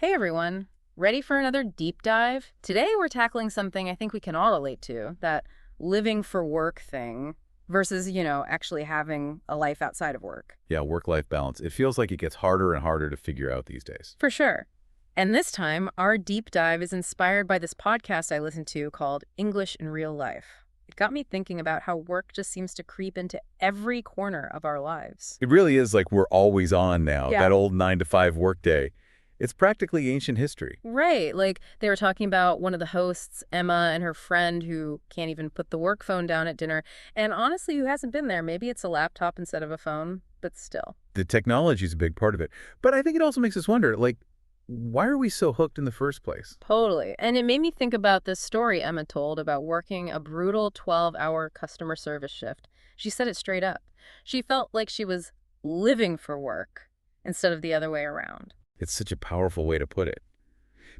Hey everyone, ready for another deep dive? Today we're tackling something I think we can all relate to, that living for work thing versus, actually having a life outside of work. Yeah, work-life balance. It feels like it gets harder and harder to figure out these days. For sure. And this time, our deep dive is inspired by this podcast I listened to called English in Real Life. It got me thinking about how work just seems to creep into every corner of our lives. It really is like we're always on now, Yeah. that old 9 to 5 workday. It's practically ancient history. Right. Like they were talking about one of the hosts, Emma, and her friend who can't even put the work phone down at dinner. And honestly, who hasn't been there? Maybe it's a laptop instead of a phone, but still. The technology is a big part of it. But I think it also makes us wonder, why are we so hooked in the first place? Totally. And it made me think about this story Emma told about working a brutal 12-hour customer service shift. She said it straight up. She felt like she was living for work instead of the other way around. It's such a powerful way to put it.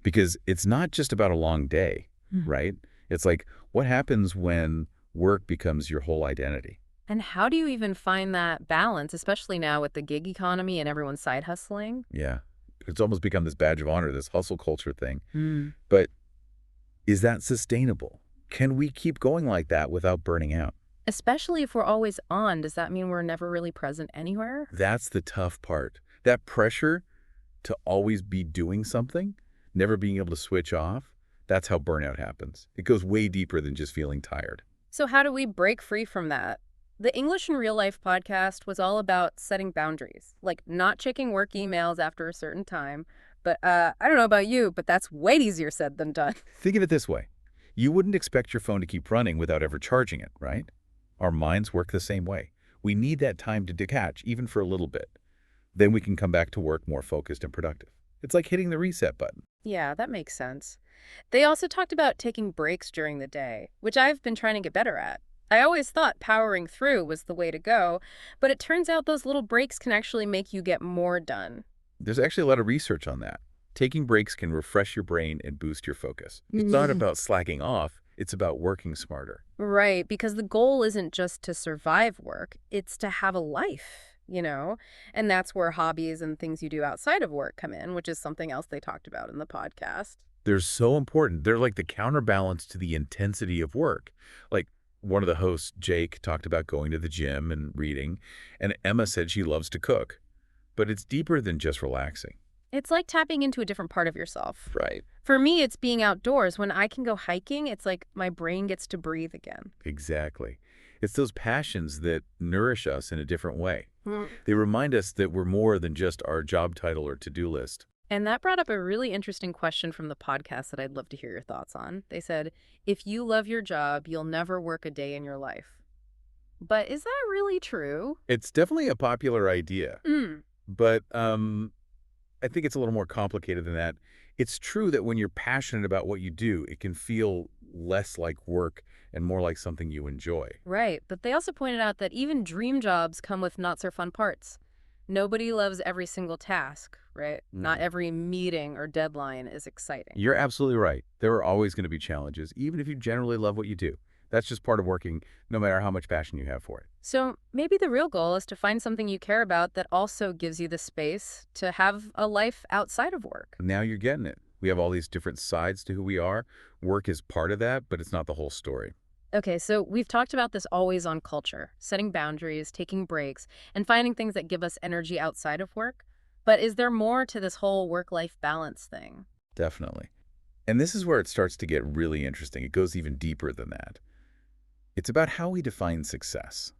Because it's not just about a long day, Mhm. right? It's like, what happens when work becomes your whole identity? And how do you even find that balance, especially now with the gig economy and everyone side hustling? Yeah. It's almost become this badge of honor, this hustle culture thing. Mm. But is that sustainable? Can we keep going like that without burning out? Especially if we're always on, does that mean we're never really present anywhere? That's the tough part. That pressure to always be doing something, never being able to switch off, that's how burnout happens. It goes way deeper than just feeling tired. So how do we break free from that? The English in Real Life podcast was all about setting boundaries, like not checking work emails after a certain time. But I don't know about you, but that's way easier said than done. Think of it this way. You wouldn't expect your phone to keep running without ever charging it, right? Our minds work the same way. We need that time to detach, even for a little bit. Then we can come back to work more focused and productive. It's like hitting the reset button. Yeah, that makes sense. They also talked about taking breaks during the day, which I've been trying to get better at. I always thought powering through was the way to go, but it turns out those little breaks can actually make you get more done. There's actually a lot of research on that. Taking breaks can refresh your brain and boost your focus. It's not about slacking off. It's about working smarter. Right, because the goal isn't just to survive work, it's to have a life. And that's where hobbies and things you do outside of work come in, which is something else they talked about in the podcast. They're so important. They're like the counterbalance to the intensity of work. Like one of the hosts, Jake, talked about going to the gym and reading, and Emma said she loves to cook. But it's deeper than just relaxing. It's like tapping into a different part of yourself. Right. For me, it's being outdoors. When I can go hiking, it's like my brain gets to breathe again. Exactly. It's those passions that nourish us in a different way. Mm. They remind us that we're more than just our job title or to-do list. And that brought up a really interesting question from the podcast that I'd love to hear your thoughts on. They said, if you love your job, you'll never work a day in your life. But is that really true? It's definitely a popular idea, Mm. but I think it's a little more complicated than that. It's true that when you're passionate about what you do, it can feel less like work and more like something you enjoy. Right, but they also pointed out that even dream jobs come with not-so-fun parts. Nobody loves every single task, right? Not every meeting or deadline is exciting. You're absolutely right. There are always going to be challenges, even if you generally love what you do. That's just part of working, no matter how much passion you have for it. So maybe the real goal is to find something you care about that also gives you the space to have a life outside of work. Now you're getting it. We have all these different sides to who we are. Work is part of that, but it's not the whole story. Okay, so we've talked about this always-on culture, setting boundaries, taking breaks, and finding things that give us energy outside of work. But is there more to this whole work-life balance thing? Definitely. And this is where it starts to get really interesting. It goes even deeper than that. It's about how we define success.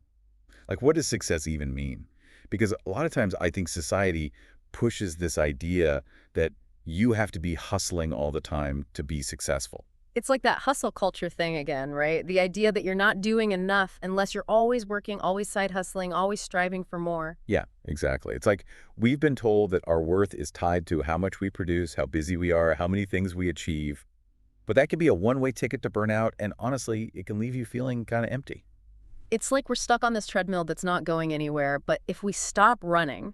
Like, what does success even mean? Because a lot of times I think society pushes this idea that you have to be hustling all the time to be successful. It's like that hustle culture thing again, right? The idea that you're not doing enough unless you're always working, always side hustling, always striving for more. Yeah, exactly. It's like we've been told that our worth is tied to how much we produce, how busy we are, how many things we achieve. But that can be a one-way ticket to burnout, and honestly, it can leave you feeling kind of empty. It's like we're stuck on this treadmill that's not going anywhere, but if we stop running,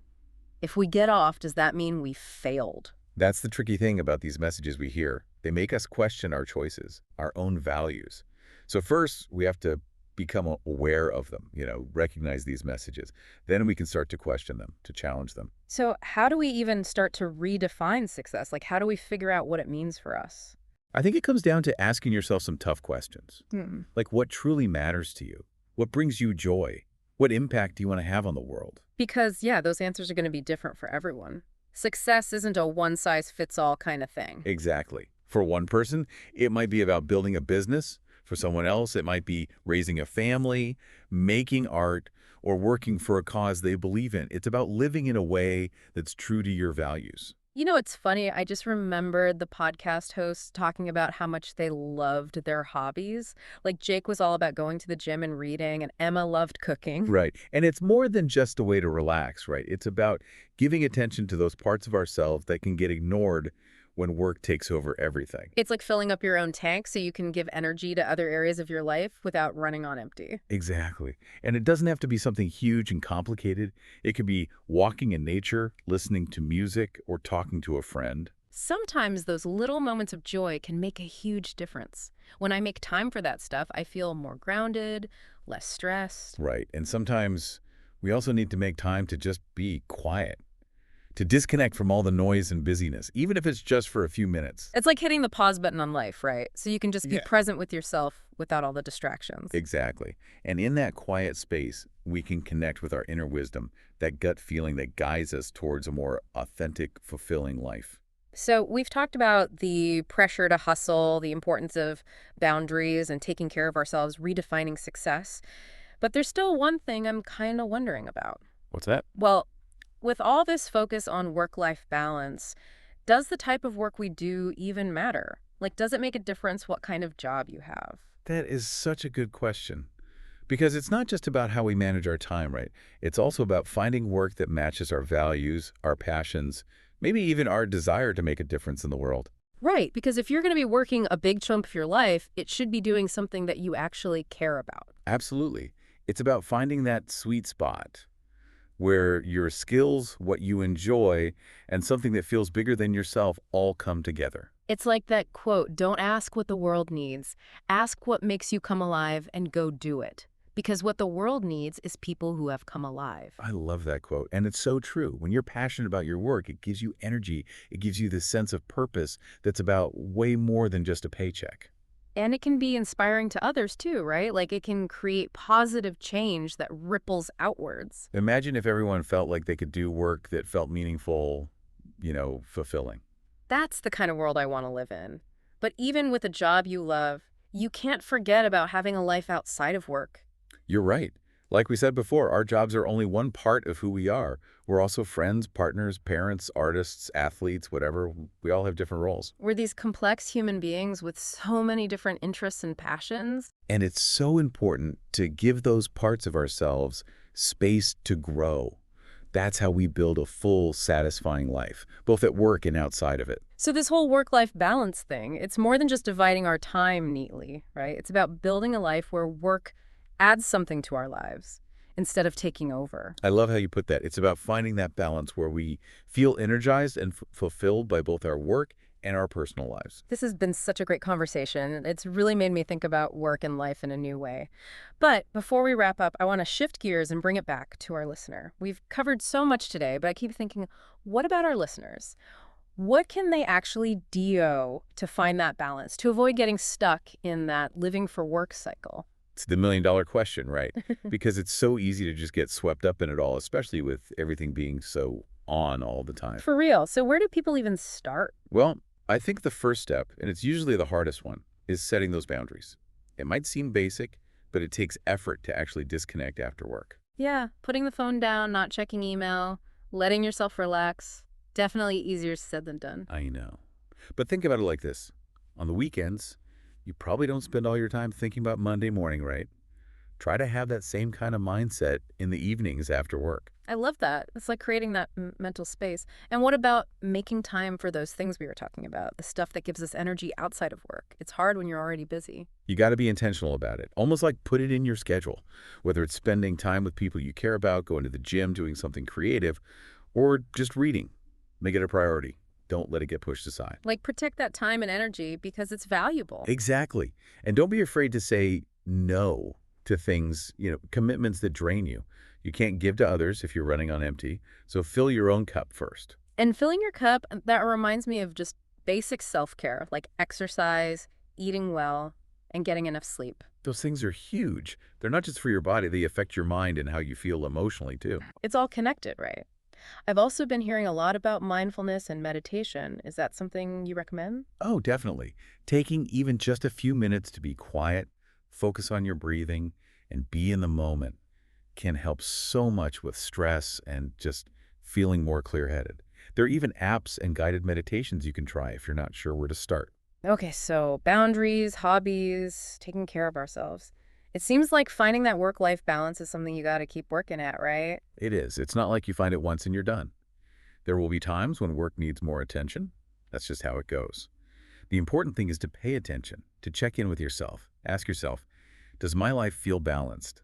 if we get off, does that mean we failed? That's the tricky thing about these messages we hear. They make us question our choices, our own values. So first, we have to become aware of them, recognize these messages. Then we can start to question them, to challenge them. So how do we even start to redefine success? Like, how do we figure out what it means for us? I think it comes down to asking yourself some tough questions. Hmm. Like, what truly matters to you? What brings you joy? What impact do you want to have on the world? Because, yeah, those answers are going to be different for everyone. Success isn't a one-size-fits-all kind of thing. Exactly. For one person, it might be about building a business. For someone else, it might be raising a family, making art, or working for a cause they believe in. It's about living in a way that's true to your values. You know, it's funny. I just remembered the podcast hosts talking about how much they loved their hobbies. Like Jake was all about going to the gym and reading, and Emma loved cooking. Right. And it's more than just a way to relax, right? It's about giving attention to those parts of ourselves that can get ignored when work takes over everything. It's like filling up your own tank so you can give energy to other areas of your life without running on empty. Exactly. And it doesn't have to be something huge and complicated. It could be walking in nature, listening to music, or talking to a friend. Sometimes those little moments of joy can make a huge difference. When I make time for that stuff, I feel more grounded, less stressed. Right. And sometimes we also need to make time to just be quiet, to disconnect from all the noise and busyness, even if it's just for a few minutes. It's like hitting the pause button on life, right? So you can just be Yeah. present with yourself without all the distractions. Exactly. And in that quiet space, we can connect with our inner wisdom, that gut feeling that guides us towards a more authentic, fulfilling life. So we've talked about the pressure to hustle, the importance of boundaries and taking care of ourselves, redefining success. But there's still one thing I'm kind of wondering about. What's that? Well, with all this focus on work-life balance, does the type of work we do even matter? Like, does it make a difference what kind of job you have? That is such a good question. Because it's not just about how we manage our time, right? It's also about finding work that matches our values, our passions, maybe even our desire to make a difference in the world. Right, because if you're going to be working a big chunk of your life, it should be doing something that you actually care about. Absolutely. It's about finding that sweet spot where your skills, what you enjoy, and something that feels bigger than yourself all come together. It's like that quote, don't ask what the world needs. Ask what makes you come alive and go do it. Because what the world needs is people who have come alive. I love that quote, and it's so true. When you're passionate about your work, it gives you energy. It gives you this sense of purpose that's about way more than just a paycheck. And it can be inspiring to others too, right? Like it can create positive change that ripples outwards. Imagine if everyone felt like they could do work that felt meaningful, fulfilling. That's the kind of world I want to live in. But even with a job you love, you can't forget about having a life outside of work. You're right. Like we said before, our jobs are only one part of who we are. We're also friends, partners, parents, artists, athletes, whatever. We all have different roles. We're these complex human beings with so many different interests and passions. And it's so important to give those parts of ourselves space to grow. That's how we build a full, satisfying life, both at work and outside of it. So this whole work-life balance thing, it's more than just dividing our time neatly, right? It's about building a life where work adds something to our lives instead of taking over. I love how you put that. It's about finding that balance where we feel energized and fulfilled by both our work and our personal lives. This has been such a great conversation. It's really made me think about work and life in a new way. But before we wrap up, I want to shift gears and bring it back to our listener. We've covered so much today, but I keep thinking, what about our listeners? What can they actually do to find that balance, to avoid getting stuck in that living for work cycle? It's the million-dollar question, right? Because it's so easy to just get swept up in it all, especially with everything being so on all the time. For real. So where do people even start? Well, I think the first step, and it's usually the hardest one, is setting those boundaries. It might seem basic, but it takes effort to actually disconnect after work. Yeah, putting the phone down, not checking email, letting yourself relax. Definitely easier said than done. I know. But think about it like this. On the weekends, you probably don't spend all your time thinking about Monday morning, right? Try to have that same kind of mindset in the evenings after work. I love that. It's like creating that mental space. And what about making time for those things we were talking about, the stuff that gives us energy outside of work? It's hard when you're already busy. You got to be intentional about it. Almost like put it in your schedule, whether it's spending time with people you care about, going to the gym, doing something creative, or just reading. Make it a priority. Don't let it get pushed aside. Like protect that time and energy because it's valuable. Exactly. And don't be afraid to say no to things, commitments that drain you. You can't give to others if you're running on empty, so fill your own cup first. And filling your cup, that reminds me of just basic self-care, like exercise, eating well, and getting enough sleep. Those things are huge. They're not just for your body, they affect your mind and how you feel emotionally, too. It's all connected, right? I've also been hearing a lot about mindfulness and meditation. Is that something you recommend? Oh, definitely. Taking even just a few minutes to be quiet, focus on your breathing, and be in the moment can help so much with stress and just feeling more clear-headed. There are even apps and guided meditations you can try if you're not sure where to start. Okay, so boundaries, hobbies, taking care of ourselves. It seems like finding that work-life balance is something you got to keep working at, right? It is. It's not like you find it once and you're done. There will be times when work needs more attention. That's just how it goes. The important thing is to pay attention, to check in with yourself. Ask yourself, does my life feel balanced?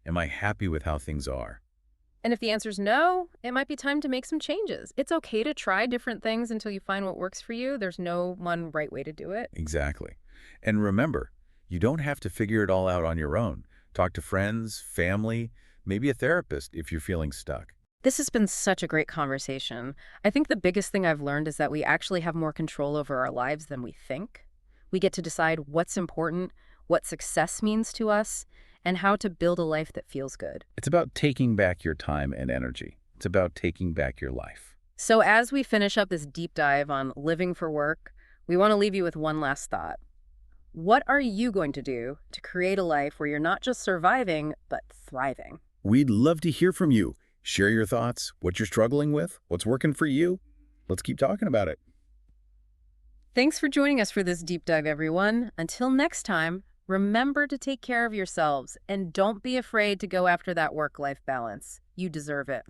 Am I happy with how things are? And if the answer's no, it might be time to make some changes. It's okay to try different things until you find what works for you. There's no one right way to do it. Exactly. And remember, you don't have to figure it all out on your own. Talk to friends, family, maybe a therapist if you're feeling stuck. This has been such a great conversation. I think the biggest thing I've learned is that we actually have more control over our lives than we think. We get to decide what's important, what success means to us, and how to build a life that feels good. It's about taking back your time and energy. It's about taking back your life. So as we finish up this deep dive on living for work, we want to leave you with one last thought. What are you going to do to create a life where you're not just surviving, but thriving? We'd love to hear from you. Share your thoughts, what you're struggling with, what's working for you. Let's keep talking about it. Thanks for joining us for this deep dive, everyone. Until next time, remember to take care of yourselves and don't be afraid to go after that work-life balance. You deserve it.